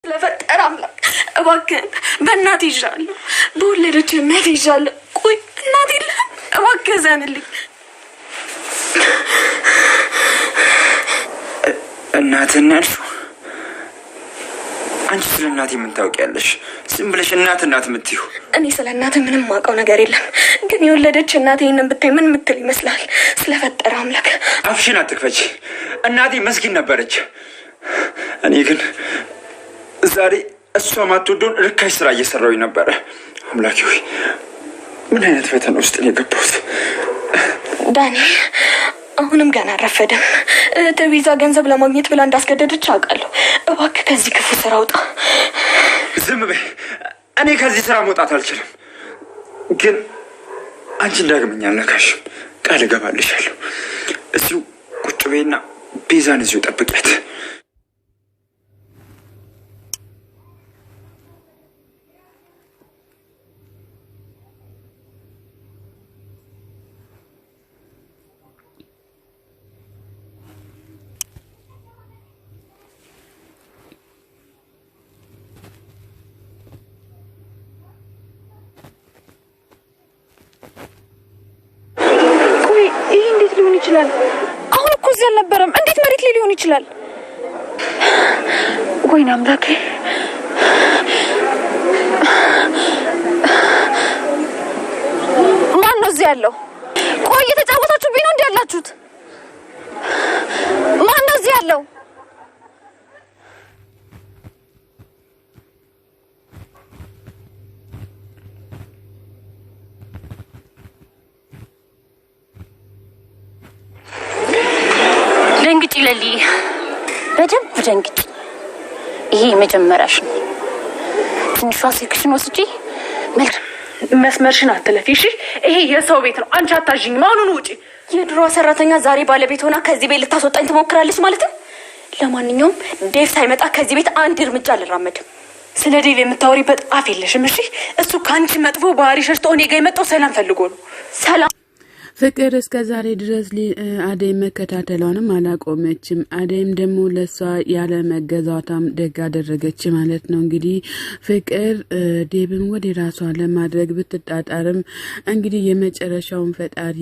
ለፈጠረ አምላክ እባክህን በእናት ይዣለሁ፣ በወለደች እናት ይዣለሁ። ቆይ እናት የለህም? እባክህ ዘንልኝ። እናትና አንቺ ስለ እናቴ ምን ታውቂያለሽ? ዝም ብለሽ እናት የምትይው። እኔ ስለ እናት ምንም ማውቀው ነገር የለም፣ ግን የወለደች እናቴ ይሄንን ብታይ ምን ምትል ይመስላል? ስለፈጠረ አምላክ አፍሽን አትክፈች። እናቴ መስኪን ነበረች። እኔ ግን ዛሬ እሷ ማትወደውን ርካሽ ስራ እየሰራሁኝ ነበረ። አምላኬ ሆይ ምን አይነት ፈተና ውስጥ ነው የገባሁት? ዳኒ አሁንም ገና አረፈደም። ተቪዛ ገንዘብ ለማግኘት ብላ እንዳስገደደች አውቃለሁ። እባክህ ከዚህ ክፉ ስራ ውጣ። ዝም በይ። እኔ ከዚህ ስራ መውጣት አልችልም፣ ግን አንቺ እንዳግመኛ አልነካሽም። ቃል እገባልሻለሁ። እዚሁ ቁጭ በይና ቤዛን እዚሁ ጠብቂያት። አሁን እኮ እዚህ አልነበረም። እንዴት መሬት ላይ ሊሆን ይችላል? ወይኔ አምላኬ! ማን ነው እዚህ ያለው? ቆይ እየተጫወታችሁብኝ ነው እንዴ ያላችሁት? ማን ነው እዚህ ያለው? ደንግጭ ለሊ፣ በደንብ ደንግጭ። ይሄ መጀመሪያሽ ነው። ትንሿ ስልክሽን ወስጂ መስመርሽን አትለፊ እሺ። ይሄ የሰው ቤት ነው። አንቺ አታዥኝ። ማኑን ውጪ። የድሮ ሰራተኛ ዛሬ ባለቤት ሆና ከዚህ ቤት ልታስወጣኝ ትሞክራለች ማለት ነው። ለማንኛውም ዴቭ ሳይመጣ ከዚህ ቤት አንድ እርምጃ አልራመድም። ስለ ዴቭ የምታወሪበት አፍ የለሽም እሺ። እሱ ካንቺ መጥፎ ባህሪ ሸሽቶ እኔ ጋር የመጣው ሰላም ፈልጎ ነው። ሰላም ፍቅር እስከ ዛሬ ድረስ አደይ መከታተሏንም አላቆመችም። አደይም ደግሞ ለሷ ያለ መገዛቷም ደግ አደረገች ማለት ነው። እንግዲህ ፍቅር ዴብን ወደ ራሷ ለማድረግ ብትጣጣርም እንግዲህ የመጨረሻውን ፈጣሪ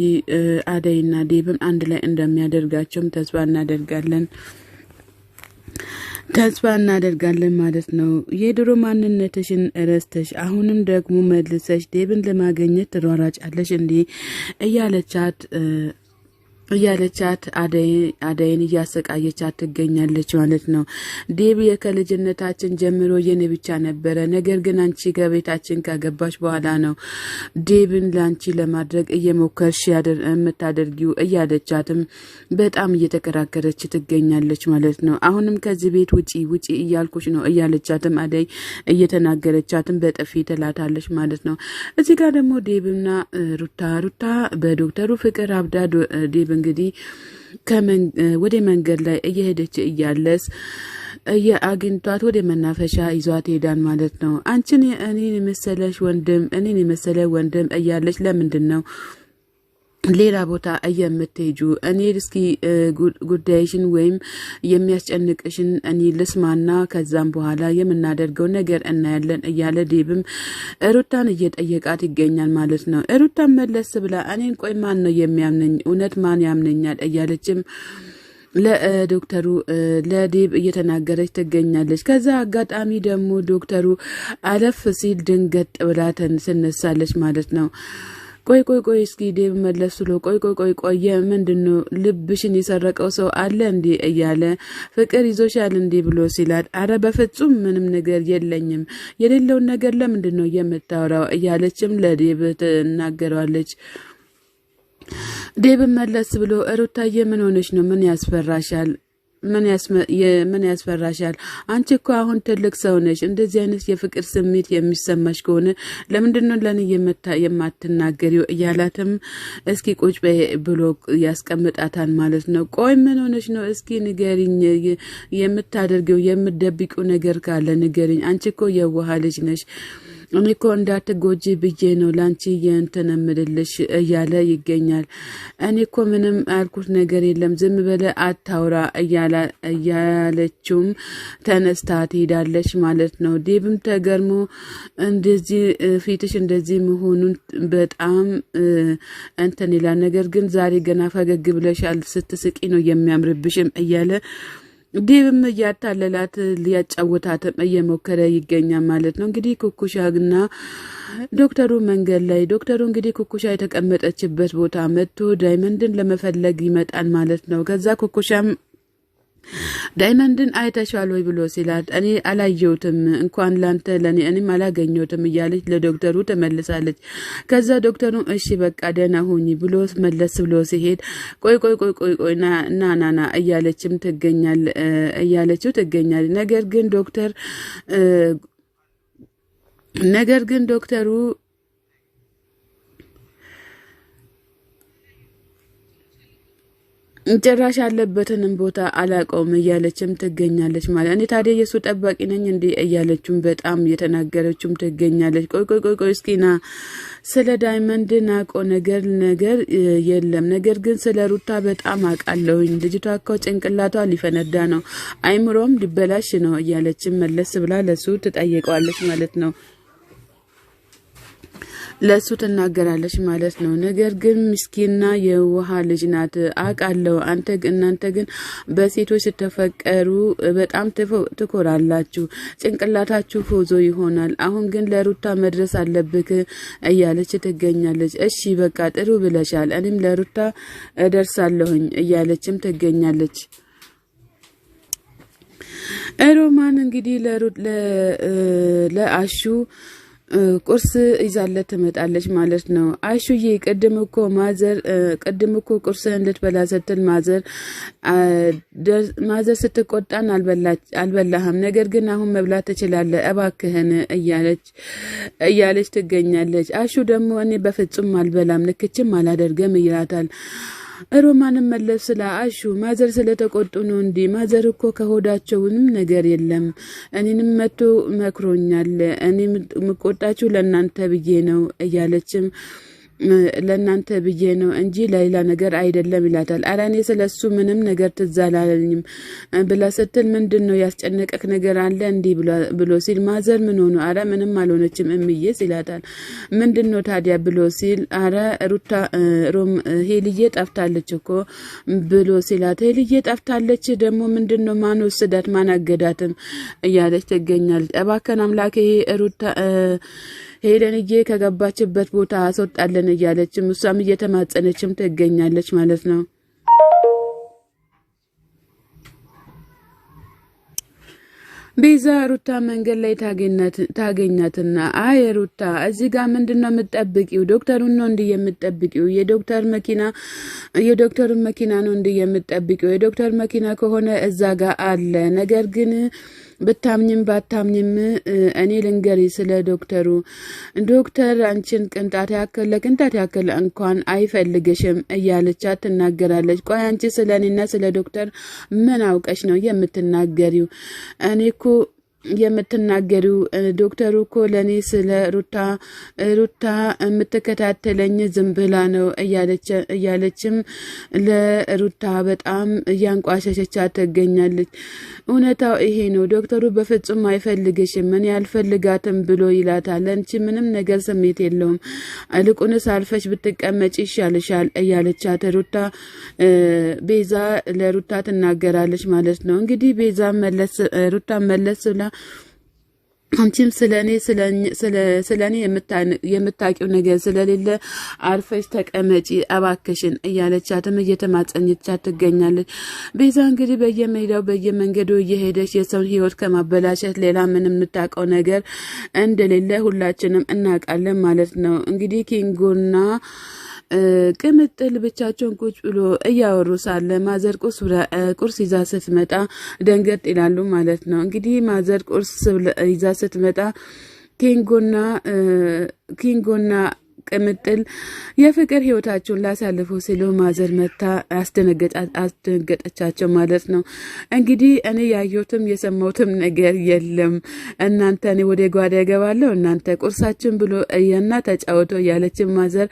አደይና ዴብን አንድ ላይ እንደሚያደርጋቸውም ተስፋ እናደርጋለን ማለት ነው። የድሮ ማንነትሽን ረስተሽ አሁንም ደግሞ መልሰሽ ዴብን ለማግኘት ትሯሯጫለሽ እንዴ እያለቻት አደይን እያሰቃየቻት ትገኛለች ማለት ነው። ዴብ ከልጅነታችን ጀምሮ የኔ ብቻ ነበረ፣ ነገር ግን አንቺ ከቤታችን ካገባሽ በኋላ ነው ዴብን ላንቺ ለማድረግ እየሞከርሽ የምታደርጊው እያለቻትም በጣም እየተከራከረች ትገኛለች ማለት ነው። አሁንም ከዚህ ቤት ውጪ እያልኩሽ ነው እያለቻትም አደይ እየተናገረቻትም በጥፊ ትላታለች ማለት ነው። እዚህ ጋር ደግሞ ዴብና ሩታ በዶክተሩ ፍቅር አብዳ ዴብ እንግዲህ ወደ መንገድ ላይ እየሄደች እያለስ አግኝቷት ወደ መናፈሻ ይዟት ሄዳን ማለት ነው። አንቺን እኔን የመሰለ ወንድም እያለች ለምንድን ነው ሌላ ቦታ እየምትሄጁ? እኔ እስኪ ጉዳይሽን ወይም የሚያስጨንቅሽን እኔ ልስማና ከዛም በኋላ የምናደርገው ነገር እናያለን እያለ ዴብም ሩታን እየጠየቃት ይገኛል ማለት ነው። ሩታን መለስ ብላ እኔን ቆይ ማን ነው የሚያምነኝ? እውነት ማን ያምነኛል? እያለችም ለዶክተሩ ለዴብ እየተናገረች ትገኛለች። ከዛ አጋጣሚ ደግሞ ዶክተሩ አለፍ ሲል ድንገት ብላ ትነሳለች ማለት ነው። ቆይ እስኪ ዴብ መለስ ብሎ ቆይ ምንድነው ልብሽን የሰረቀው ሰው አለ እንዴ እያለ ፍቅር ይዞሻል እንዴ ብሎ ሲላት አረ በፍጹም ምንም ነገር የለኝም፣ የሌለውን ነገር ለምንድነው የምታወራው እያለችም ለዴብ ትናገራለች። ዴብ መለስ ብሎ ሩታዬ ምን ሆነሽ ነው? ምን ያስፈራሻል? ምን ያስፈራሻል? አንቺ እኮ አሁን ትልቅ ሰው ነሽ። እንደዚህ አይነት የፍቅር ስሜት የሚሰማሽ ከሆነ ለምንድነው ለኔ የማትናገሪው? እያላትም እስኪ ቁጭ ብሎ ያስቀምጣታል ማለት ነው። ቆይ ምን ሆነሽ ነው? እስኪ ንገሪኝ፣ የምታደርገው የምትደብቂው ነገር ካለ ንገሪኝ። አንቺ እኮ የዋህ ልጅ ነሽ እኔ እኮ እንዳትጎጂ ብዬ ነው ላንቺ የእንትን እምልልሽ እያለ ይገኛል። እኔ እኮ ምንም አልኩት ነገር የለም ዝም በለ አታውራ እያለችውም ተነስታ ትሄዳለች ማለት ነው። ዴብም ተገርሞ እንደዚህ ፊትሽ እንደዚህ መሆኑን በጣም እንትን ይላል። ነገር ግን ዛሬ ገና ፈገግ ብለሻል ስትስቂ ነው የሚያምርብሽም እያለ ዴብም እያታለላት ሊያጫወታትም እየሞከረ ይገኛል ማለት ነው። እንግዲህ ኩኩሻና ዶክተሩ መንገድ ላይ ዶክተሩ እንግዲህ ኩኩሻ የተቀመጠችበት ቦታ መጥቶ ዳይመንድን ለመፈለግ ይመጣል ማለት ነው። ከዛ ኩኩሻም ዳይመንድን አይተሻል ወይ ብሎ ሲላት እኔ አላየሁትም እንኳን ላንተ ለኔ እኔም አላገኘሁትም እያለች ለዶክተሩ ተመልሳለች። ከዛ ዶክተሩ እሺ በቃ ደህና ሁኚ ብሎ መለስ ብሎ ሲሄድ ቆይ ናናና እያለችም ትገኛል። ነገር ግን ዶክተሩ ጭራሽ ያለበትንም ቦታ አላቀውም እያለችም ትገኛለች ማለት እኔ ታዲያ የሱ ጠባቂ ነኝ እንዴ እያለችም በጣም እየተናገረችም ትገኛለች። ቆይ እስኪና ስለ ዳይመንድ ናቆ ነገር የለም ነገር ግን ስለ ሩታ በጣም አውቃለሁኝ ልጅቷ እኮ ጭንቅላቷ ሊፈነዳ ነው አይምሮም ሊበላሽ ነው እያለችም መለስ ብላ ለሱ ትጠይቀዋለች ማለት ነው። ለሱ ትናገራለች ማለት ነው። ነገር ግን ምስኪንና የውሃ ልጅ ናት አውቃለሁ። እናንተ ግን በሴቶች ስትፈቀሩ በጣም ትኮራላችሁ፣ ጭንቅላታችሁ ፎዞ ይሆናል። አሁን ግን ለሩታ መድረስ አለብክ እያለች ትገኛለች። እሺ በቃ ጥሩ ብለሻል፣ እኔም ለሩታ እደርሳለሁኝ እያለችም ትገኛለች። ሮማን እንግዲህ ለአሹ ቁርስ ይዛለት ትመጣለች ማለት ነው። አሹዬ ቅድም እኮ ቁርስህን ልትበላ ስትል ማዘር ስትቆጣን አልበላህም፣ ነገር ግን አሁን መብላት ትችላለህ እባክህን እያለች ትገኛለች። አሹ ደግሞ እኔ በፍጹም አልበላም ንክችም አላደርገም ይላታል። ሮማንም መለስ ስለ አሹ ማዘር ስለተቆጡ ነው እንዴ? ማዘር እኮ ከሆዳቸውንም ነገር የለም እኔንም መቶ መክሮኛል። እኔ ምቆጣችሁ ለእናንተ ብዬ ነው እያለችም ለእናንተ ብዬ ነው እንጂ ለሌላ ነገር አይደለም ይላታል። ኧረ እኔ ስለሱ ምንም ነገር ትዝ አላለኝም ብላ ስትል ምንድን ነው ያስጨነቀክ ነገር አለ እንዲህ ብሎ ሲል ማዘር ምን ሆኖ ኧረ ምንም አልሆነችም እምዬስ ይላታል። ምንድን ነው ታዲያ ብሎ ሲል ኧረ ሩታ ሄልዬ ጠፍታለች እኮ ብሎ ሲላት ሄልዬ ጠፍታለች ደግሞ ምንድን ነው ማን ወሰዳት ማን አገዳትም እያለች ትገኛለች። እባክህን አምላክ ሩታ ሄለንዬ ከገባችበት ቦታ አስወጣለን እያለችም እሷም እየተማጸነችም ትገኛለች ማለት ነው። ቤዛ ሩታ መንገድ ላይ ታገኛትና አይ ሩታ እዚህ ጋር ምንድነው የምትጠብቂው? ዶክተሩን ነው እንዴ የምትጠብቂው? የዶክተሩን መኪና ነው እንዴ የምትጠብቂው? የዶክተር መኪና ከሆነ እዛ ጋር አለ። ነገር ግን ብታምኝም ባታምኝም እኔ ልንገሪ ስለ ዶክተር አንቺን ቅንጣት ያክል እንኳን አይፈልግሽም እያለቻት ትናገራለች። ቆይ አንቺ ስለ እኔና ስለ ዶክተር ምን አውቀሽ ነው የምትናገሪው? እኔ እኮ የምትናገሪው ዶክተሩ እኮ ለኔ ስለ ሩታ የምትከታተለኝ ዝም ብላ ነው እያለችም ለሩታ በጣም እያንቋሸሸቻ ትገኛለች። እውነታው ይሄ ነው። ዶክተሩ በፍጹም አይፈልግሽም እኔ አልፈልጋትም ብሎ ይላታል። አንቺ ምንም ነገር ስሜት የለውም ልቁንስ አልፈሽ ብትቀመጭ ይሻልሻል እያለቻት ቤዛ ለሩታ ትናገራለች ማለት ነው። እንግዲህ ቤዛ ሩታ መለስ ብላ አንቺም ስለኔ የምታውቂው ነገር ስለሌለ አርፈሽ ተቀመጪ እባክሽን እያለቻትም እየተማጸነቻት ትገኛለች። ቤዛ እንግዲህ በየመንገዱ እየሄደች የሰውን ሕይወት ከማበላሸት ሌላ ምንም የምታውቀው ነገር እንደሌለ ሁላችንም እናውቃለን ማለት ነው። እንግዲህ ኪንጎና ቅምጥል ብቻቸውን ቁጭ ብሎ እያወሩ ሳለ ማዘር ቁርስ ይዛ ስትመጣ ደንገጥ ይላሉ ማለት ነው። እንግዲህ ማዘር ቁርስ ይዛ ስትመጣ ኪንጎና ቅምጥል የፍቅር ህይወታቸውን ላሳልፉ ሲሉ ማዘር መታ አስደነገጠቻቸው ማለት ነው። እንግዲህ እኔ ያየሁትም የሰማሁትም ነገር የለም። እናንተ እኔ ወደ ጓዳ እገባለሁ፣ እናንተ ቁርሳችን ብሎ እያና ተጫወቶ ያለችን ማዘር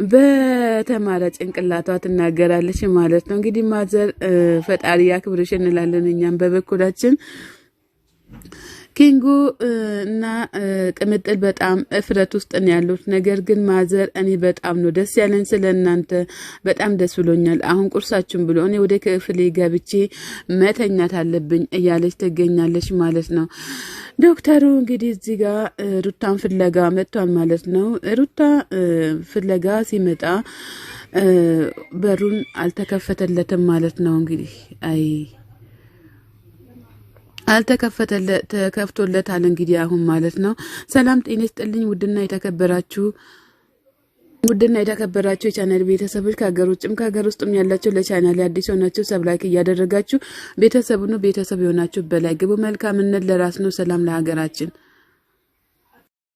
በተማረ ጭንቅላቷ ትናገራለች ማለት ነው። እንግዲህ ማዘር ፈጣሪ ያክብርሽ እንላለን እኛም በበኩላችን። ኪንጉ እና ቅምጥል በጣም እፍረት ውስጥ ነው ያሉት። ነገር ግን ማዘር እኔ በጣም ነው ደስ ያለኝ ስለናንተ በጣም ደስ ብሎኛል። አሁን ቁርሳችሁን ብሎ እኔ ወደ ክፍሌ ገብቼ መተኛት አለብኝ እያለች ትገኛለች ማለት ነው። ዶክተሩ እንግዲህ እዚህ ጋር ሩታን ፍለጋ መጥቷል ማለት ነው። ሩታ ፍለጋ ሲመጣ በሩን አልተከፈተለትም ማለት ነው። እንግዲህ ተከፍቶለታል እንግዲህ አሁን ማለት ነው። ሰላም ጤና ይስጥልኝ ውድና የተከበራችሁ የቻናል ቤተሰቦች ከሀገር ውጭም ከሀገር ውስጥም ያላችሁ ለቻናል አዲስ ሆናችሁ ሰብስክራይብ እያደረጋችሁ ቤተሰብ የሆናችሁ በላይ ግቡ። መልካምነት ለራስ ነው። ሰላም ለሀገራችን።